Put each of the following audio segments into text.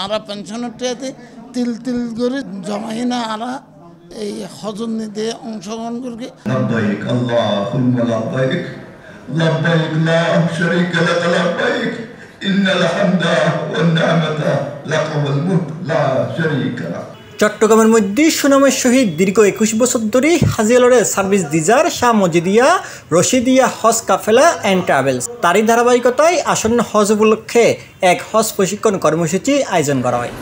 আরা পেনশনের টাকাতে তিল তিল করে জমাই না আরা এই হজন নিতে অংশগ্রহণ করবে। লব্বাইক আল্লাহুম্মা লব্বাইক লব্বাইক লা শারীকা লাক লব্বাইক ইন্নাল হামদা ওয়ান নি'মাতা লাক ওয়াল মুলক লা শারীকা লাক। চট্টগ্রামের মধ্যে সুনামের সহিত দীর্ঘ 21 বছর ধরে হাজিয়ালরে service দিজার Shah Majidia Rashidia Hodge Kafela and travels তারই ধারাবাহিকতায় আসন্ন হজ উপলক্ষে এক হজ প্রশিক্ষণ কর্মসূচি আয়োজন করা হয়।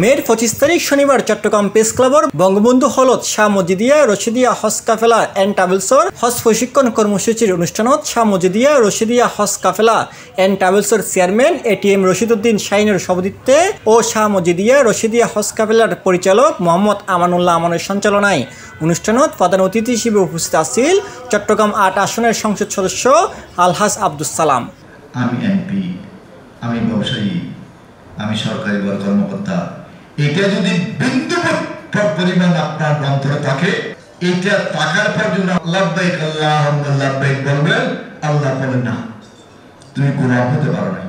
মের 25 তারিখ শনিবার চট্টগ্রাম প্রেস ক্লাবর বঙ্গবন্ধু হলত শাহ মজিদিয়া রশিদিয়া হজ কাফেলা অ্যান্ড ট্রাভেলসর হজ প্রশিক্ষণ কর্মসূচির অনুষ্ঠানত শাহ মজিদিয়া রশিদিয়া হজ কাফেলা অ্যান্ড ট্রাভেলসর চেয়ারম্যান এটিএম রশিদউদ্দিন শাহিনের সভাপতিত্বে ও শাহ মজিদিয়া রশিদিয়া হজ কাফেলার পরিচালক মোহাম্মদ আমানুল্লাহ আমানের সঞ্চালনায় অনুষ্ঠানত প্রধান অতিথি হিসেবে উপস্থিত আছেন চট্টগ্রাম ৮ আসনের সংসদ সদস্য আলহাজ আব্দুস সালাম। আমি এমপি, আমি ব্যবসায়ী, আমি সরকারি কর্মকর্তা, এটা যদি বিন্দু পরিমাণ আপনার অন্তরে থাকে, এটা টাকার পর জন্য লাব্বাইক আল্লাহুম্মা লাব্বাইক বলবেন, আল্লাহ বলেন না তুমি গোলাম হতে পারো না।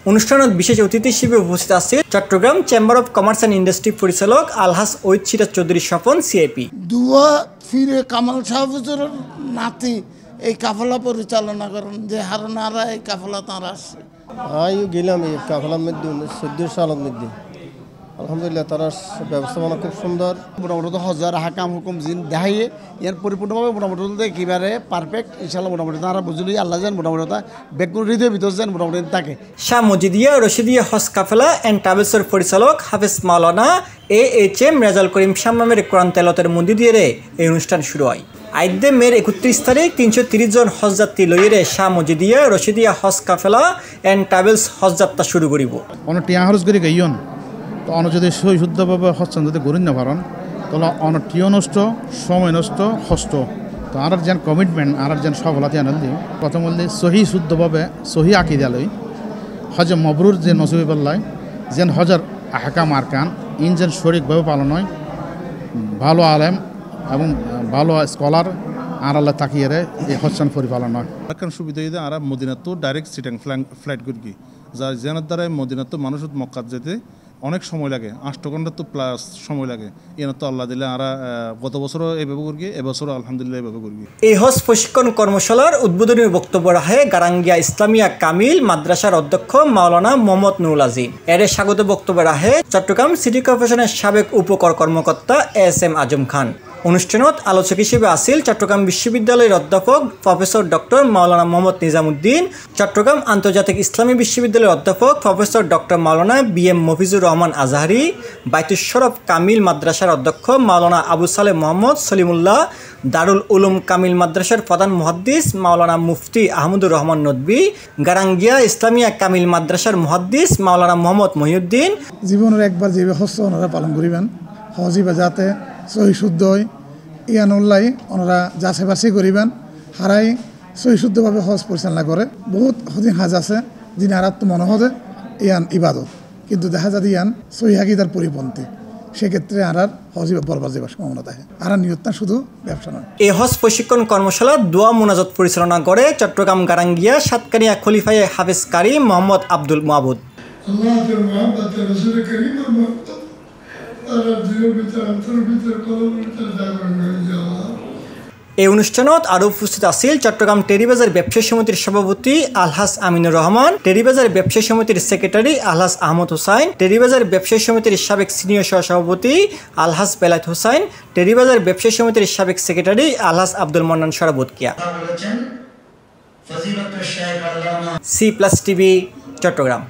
অনুষ্ঠানত বিশেষ অতিথি হিসেবে উপস্থিত আছে Chittagong chamber of commerce and industry পরিচালক আলহাজ ওহিদ সিরাজ চৌধুরী স্বপন সিআইপি। দুয়া ফিরে কামাল শাহফুজুরের নাতি এই কাফেলা পরিচালনা করেন, যে হারনারা এই কাফেলা তাঁরা আসছে। গেলাম এই কাফেলার মধ্যে 14 সালের মধ্যে, আলহামদুলিল্লাহ তারা ব্যবস্থাপনা খুব সুন্দর। মোটামুটি হজার হাকাম হুকুম জিন দেখাইয়ে এর পরিপূর্ণভাবে মোটামুটি একেবারে পারফেক্ট ইনশাল্লাহ। মোটামুটি তারা বুঝলি আল্লাহ যান মোটামুটি বেগুন হৃদয়ের ভিতর যান মোটামুটি থাকে। শাহ মজিদিয়া রশিদিয়া হজ কাফেলা অ্যান্ড ট্রাভেলসের পরিচালক হাফেজ মাওলানা AHM রেজাল করিম শামামের কোরআন তেলাওয়াতের মধ্যে দিয়ে এই অনুষ্ঠান শুরু হয়। আইদে মের 31 তারিখ 330 জন হজযাত্রী লইয়ে শাহ মজিদিয়া রশিদিয়া হজ কাফেলা অ্যান্ড ট্রাভেলস হজযাত্রা শুরু করিব। অনেক টিয়া খরচ করে গাইন তো অন যদি সই শুদ্ধভাবে হচ্ছেন যদি গরিন না পারেন তাহলে অনেক টিও নষ্ট, সময় নষ্ট, কষ্ট। তো আর যেন কমিটমেন্ট আর যেন সফলতা আনাল দিই প্রথম বললে সহি শুদ্ধভাবে সহি আঁকি দিয়ালই হজে মবরুর যে নসিবে পাল্লাই যেন হজর আহকাম আরকান ইন যেন শরিকভাবে পালন হয়, ভালো আলেম এবং ভালো স্কলার আর আল্লাহ তাকিয়ে এই হজ্জান পরিপালন হয়। আরকান সুবিধা দিতে আর মদিনাত ডাইরেক্ট সিটিং ফ্লাইট করি যার জেনার দ্বারা মদিনাত মানুষ মক্কাত যেতে অনেক সময় লাগে, 8 ঘন্টা তো প্লাস সময় লাগে। এনে তো আল্লাহ দিলে আর গত বছরও এইভাবে করি, এবছরও আলহামদুলিল্লাহ এইভাবে করি। এই হজ প্রশিক্ষণ কর্মশালার উদ্বোধনী বক্তব্য রাখে গারাঙ্গিয়া ইসলামিয়া কামিল মাদ্রাসার অধ্যক্ষ মাওলানা মোহাম্মদ নুরুল আজিম। এর স্বাগত বক্তব্য রাখে চট্টগ্রাম সিটি কর্পোরেশনের সাবেক উপকর কর্মকর্তা ASM আজম খান। অনুষ্ঠানত আলোচক হিসেবে আসিল চট্টগ্রাম বিশ্ববিদ্যালয়ের অধ্যাপক প্রফেসর ডক্টর মাওলানা মোহাম্মদ নিজামুদ্দিন, চট্টগ্রাম আন্তর্জাতিক ইসলামী বিশ্ববিদ্যালয়ের অধ্যাপক প্রফেসর ডক্টর মাওলানা BM মফিজুর রহমান আজহারি, বাইতুশ শরফ কামিল মাদ্রাসার অধ্যক্ষ মাওলানা আবু সালেহ মোহাম্মদ সলিমুল্লাহ, দারুল উলুম কামিল মাদ্রাসার প্রধান মুহাদ্দিস মাওলানা মুফতি আহমদুর রহমান নদভী, গারাঙ্গিয়া ইসলামিয়া কামিল মাদ্রাসার মুহাদ্দিস মাওলানা মোহাম্মদ মহিউদ্দিন। জীবনের একবার যেভাবে হজ ওনারা পালন করিবেন, হজিবা যাতে সহি শুদ্ধ হয় ইয়ানুল্লাহ ওনারা যাচাই বাছাই করিবেন, হারাই সহি শুদ্ধভাবে হজ পরিচালনা করে। বহুত হদিন হাজ আছে যিনি আর মনে হতে ইয়ান ইবাদত, কিন্তু দেখা যায় ইয়ান সহি হাকিদার পরিপন্থী, সেক্ষেত্রে আর হজিবা বরবার যাবার সম্ভাবনা থাকে। আর নিয়তটা শুধু ব্যবসা নয়। এই হজ প্রশিক্ষণ কর্মশালা দোয়া মোনাজাত পরিচালনা করে চট্টগ্রাম গারাঙ্গিয়া সাতকানিয়া খলিফায়ে হাফেজ কারি মোহাম্মদ আব্দুল মাহবুদ। এই অনুষ্ঠানত আরও উপস্থিত আছিল চট্টগ্রাম টেরিবাজার ব্যবসায়ী সমিতির সভাপতি আলহাজ আমিনুর রহমান, টেরিবাজার ব্যবসায়ী সমিতির সেক্রেটারি আলহাজ আহমদ হোসাইন, টেরিবাজার ব্যবসায়ী সমিতির সাবেক সিনিয়র সহসভাপতি আলহাজ বেলায়েত হোসাইন, টেরিবাজার ব্যবসায়ী সমিতির সাবেক secretary Alhaj Abdul Mannan Sarabatkia. C+ TV Chittagong.